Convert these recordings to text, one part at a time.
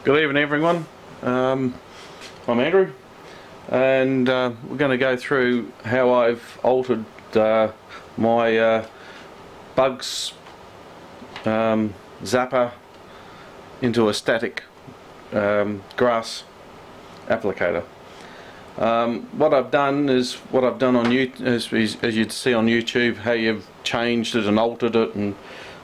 Good evening everyone, I'm Andrew and we're going to go through how I've altered my bugs zapper into a static grass applicator. What I've done is what I've done on YouTube, as you'd see on YouTube, how you've changed it and altered it, and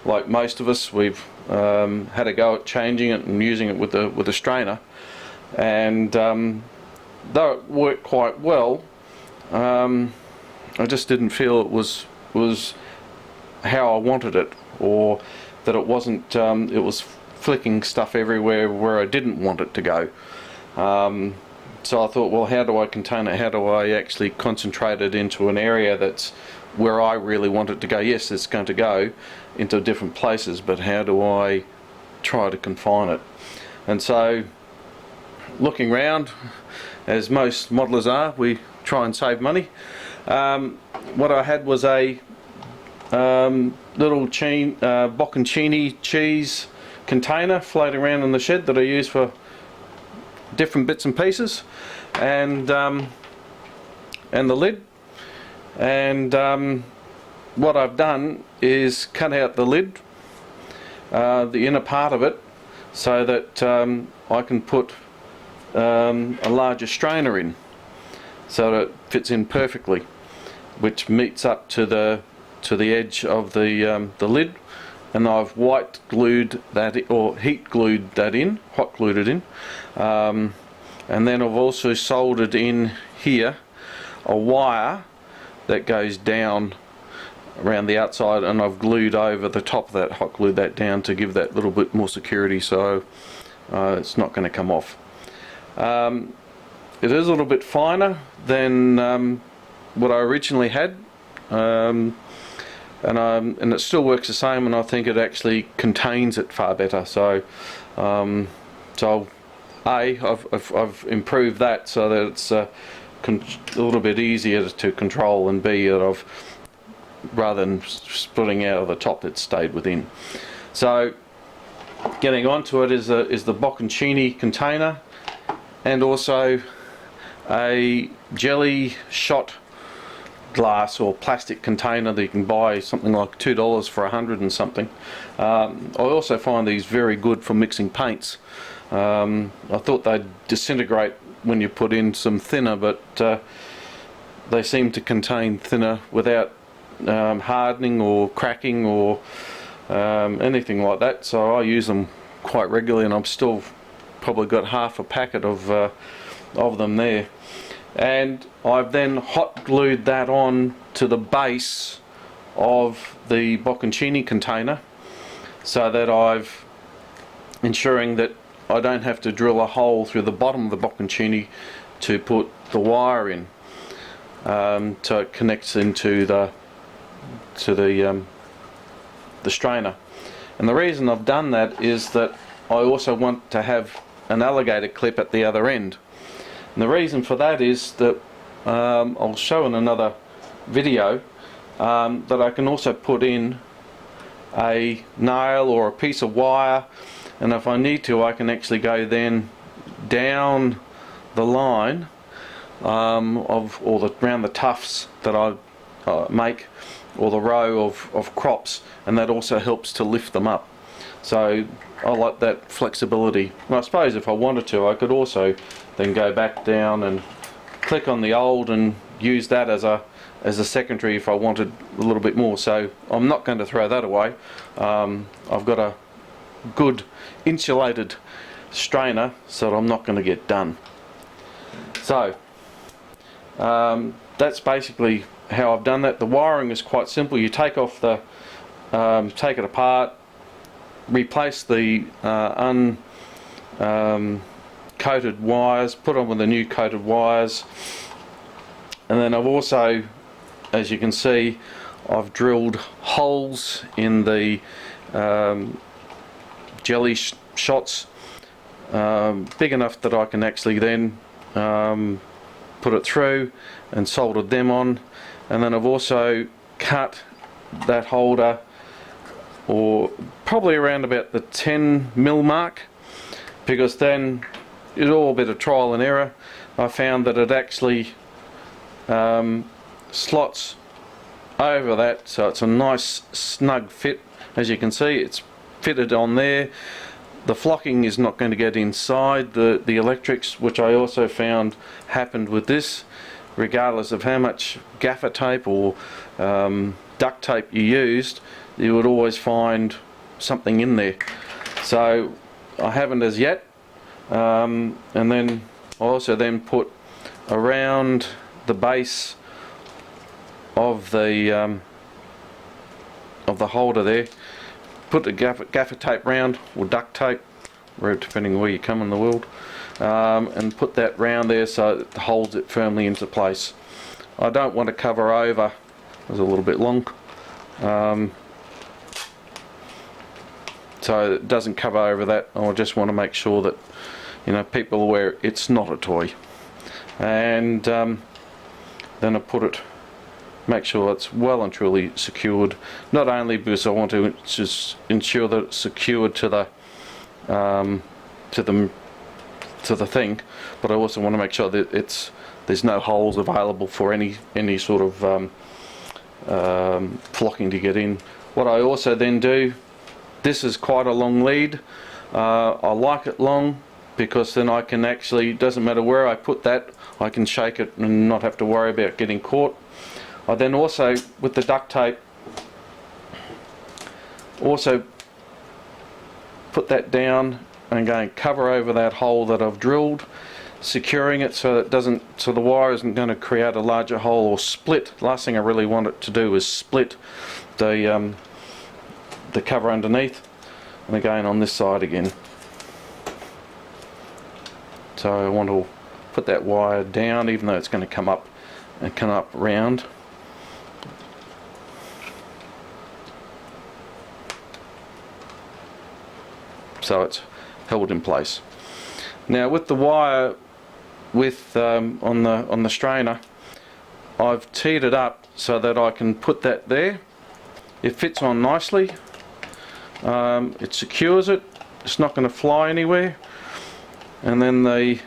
like most of us, we've had a go at changing it and using it with a strainer, and though it worked quite well, I just didn't feel it was how I wanted it, or that it wasn't. It was flicking stuff everywhere where I didn't want it to go. So I thought, well, how do I contain it? How do I actually concentrate it into an area that's where I really want it to go? Yes, it's going to go into different places, but how do I try to confine it? And so, looking round, as most modelers are, we try and save money. What I had was a little bocconcini cheese container floating around in the shed that I use for different bits and pieces, and the lid. And what I've done is cut out the lid, the inner part of it, so that I can put a larger strainer in, so that it fits in perfectly, which meets up to the edge of the lid. And I've white glued that, or heat glued that in, hot glued it in, and then I've also soldered in here a wire that goes down around the outside, and I've glued over the top of that, hot glued that down to give that little bit more security, so it's not going to come off. It is a little bit finer than what I originally had, and it still works the same, and I think it actually contains it far better. So, I've improved that so that it's a little bit easier to control, and B, that rather than splitting out of the top, it stayed within. So, getting onto it is the bocconcini container, and also a jelly shot glass or plastic container that you can buy something like $2 for 100 and something. I also find these very good for mixing paints. I thought they'd disintegrate when you put in some thinner, but they seem to contain thinner without hardening or cracking or anything like that, so I use them quite regularly, and I've still probably got half a packet of them there. And I've then hot glued that on to the base of the bocconcini container, so that I'm ensuring that I don't have to drill a hole through the bottom of the bocconcini to put the wire in, so it connects into the strainer. And the reason I've done that is that I also want to have an alligator clip at the other end. And the reason for that is that I'll show in another video that I can also put in a nail or a piece of wire, and if I need to, I can actually go then down the line around the tufts that I make, or the row of crops, and that also helps to lift them up. So I like that flexibility. And I suppose if I wanted to, I could also then go back down and click on the old and use that as a secondary if I wanted a little bit more. So I'm not going to throw that away. I've got a good insulated strainer, so I'm not going to get done. So that's basically how I've done that. The wiring is quite simple. You take off take it apart, replace the coated wires, put on with the new coated wires, and then I've also, as you can see, I've drilled holes in the jelly shots big enough that I can actually then put it through and soldered them on. And then I've also cut that holder, or probably around about the 10mm mark, because then it's all a bit of trial and error. I found that it actually slots over that, so it's a nice snug fit. As you can see, it's fitted on there. The flocking is not going to get inside the electrics, which I also found happened with this. Regardless of how much gaffer tape or duct tape you used, you would always find something in there. So I haven't as yet. And then I also then put around the base of the holder there, put the gaffer tape round, or duct tape, depending where you come in the world, and put that round there so it holds it firmly into place. I don't want to cover over, it's a little bit long, so it doesn't cover over that. I just want to make sure that, you know, people are aware it's not a toy. And then I put it, make sure it's well and truly secured, not only because I want to just ensure that it's secured to the thing, but I also want to make sure that there's no holes available for any sort of flocking to get in. What I also then do, this is quite a long lead. I like it long because then I can actually, it doesn't matter where I put that, I can shake it and not have to worry about getting caught. I then also, with the duct tape, also put that down and go and cover over that hole that I've drilled, securing it so it doesn't, so the wire isn't going to create a larger hole or split. Last thing I really want it to do is split the cover underneath. And again on this side again. So I want to put that wire down, even though it's going to come up and come up round. So it's held in place. Now with the wire, with on the strainer, I've teed it up so that I can put that there. It fits on nicely. It secures it. It's not going to fly anywhere. And then the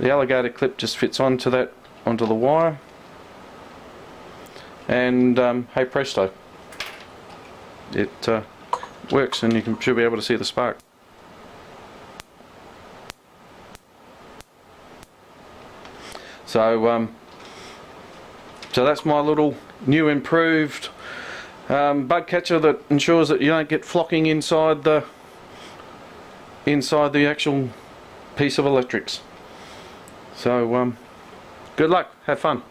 alligator clip just fits onto the wire. And hey presto, it works, and you should be able to see the spark. So that's my little new improved bug catcher that ensures that you don't get flocking inside the actual piece of electrics. So good luck, have fun.